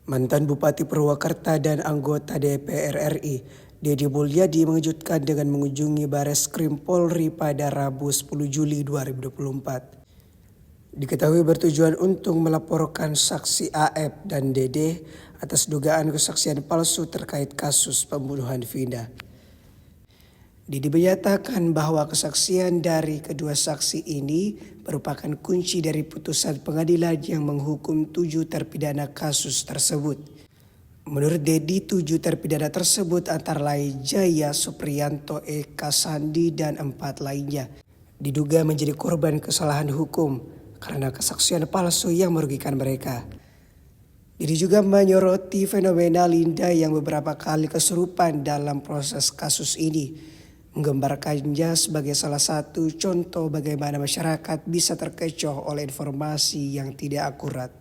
Mantan Bupati Purwakarta dan anggota DPR RI, Deddy Mulyadi mengejutkan dengan mengunjungi Bareskrim Polri pada Rabu 10 Juli 2024. Diketahui bertujuan untuk melaporkan saksi AF dan Dede atas dugaan kesaksian palsu terkait kasus pembunuhan Vina. Deddy menyatakan bahwa kesaksian dari kedua saksi ini merupakan kunci dari putusan pengadilan yang menghukum 7 terpidana kasus tersebut. Menurut Deddy, 7 terpidana tersebut antara lain Jaya, Supriyanto, Eka, Sandi, dan 4 lainnya diduga menjadi korban kesalahan hukum karena kesaksian palsu yang merugikan mereka. Deddy juga menyoroti fenomena Linda yang beberapa kali kesurupan dalam proses kasus ini, menggambarkannya sebagai salah satu contoh bagaimana masyarakat bisa terkecoh oleh informasi yang tidak akurat.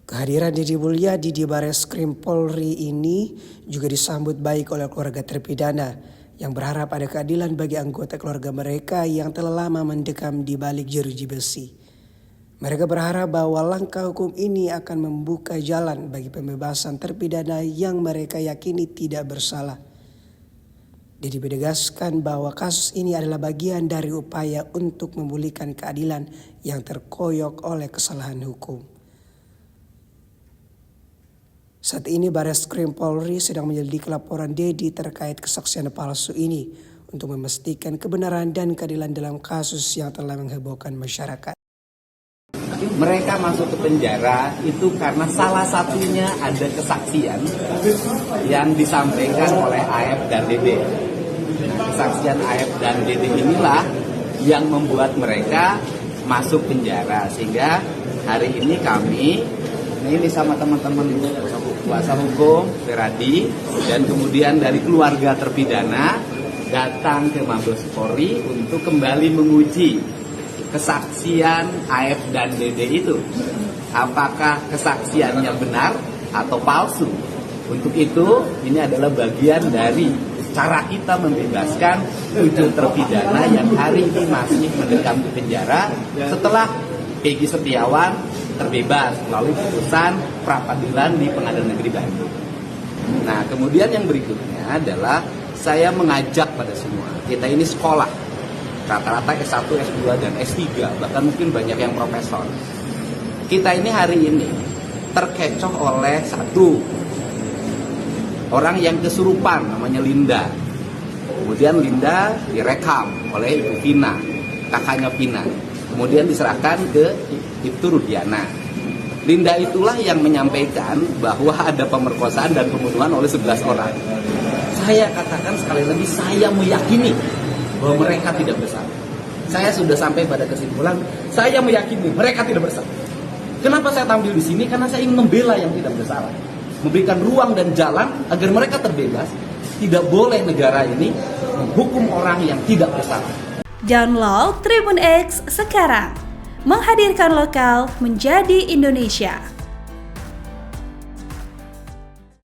Kehadiran Deddy Mulyadi di Bareskrim Polri ini juga disambut baik oleh keluarga terpidana yang berharap ada keadilan bagi anggota keluarga mereka yang telah lama mendekam di balik jeruji besi. Mereka berharap bahwa langkah hukum ini akan membuka jalan bagi pembebasan terpidana yang mereka yakini tidak bersalah. Deddy menegaskan bahwa kasus ini adalah bagian dari upaya untuk memulihkan keadilan yang terkoyok oleh kesalahan hukum. Saat ini Bareskrim Polri sedang menyelidiki laporan Deddy terkait kesaksian palsu ini untuk memastikan kebenaran dan keadilan dalam kasus yang telah menghebohkan masyarakat. Mereka masuk ke penjara itu karena salah satunya ada kesaksian yang disampaikan oleh AF dan Dede. Kesaksian AF dan Dede inilah yang membuat mereka masuk penjara, sehingga hari ini kami ini sama teman-teman kuasa hukum Feradi dan kemudian dari keluarga terpidana datang ke Mabes Polri untuk kembali menguji kesaksian AF dan Dede itu, apakah kesaksiannya benar atau palsu. Untuk itu ini adalah bagian dari cara kita membebaskan 7 terpidana yang hari ini masih mendekam di penjara setelah Peggy Setiawan terbebas melalui putusan pra-peradilan di Pengadilan Negeri Bandung. Nah, kemudian yang berikutnya adalah saya mengajak pada semua, kita ini sekolah, rata-rata S1, S2, dan S3, bahkan mungkin banyak yang profesor. Kita ini hari ini terkecoh oleh satu orang yang kesurupan namanya Linda. Kemudian Linda direkam oleh Ibu Vina, kakaknya Vina. Kemudian diserahkan ke Ibtu Rudiana. Linda itulah yang menyampaikan bahwa ada pemerkosaan dan pembunuhan oleh 11 orang. Saya katakan sekali lagi, saya meyakini bahwa mereka tidak bersalah. Saya sudah sampai pada kesimpulan, saya meyakini mereka tidak bersalah. Kenapa saya tampil di sini? Karena saya ingin membela yang tidak bersalah, memberikan ruang dan jalan agar mereka terbebas. Tidak boleh negara ini menghukum orang yang tidak bersalah. Download Tribun X sekarang, menghadirkan lokal menjadi Indonesia.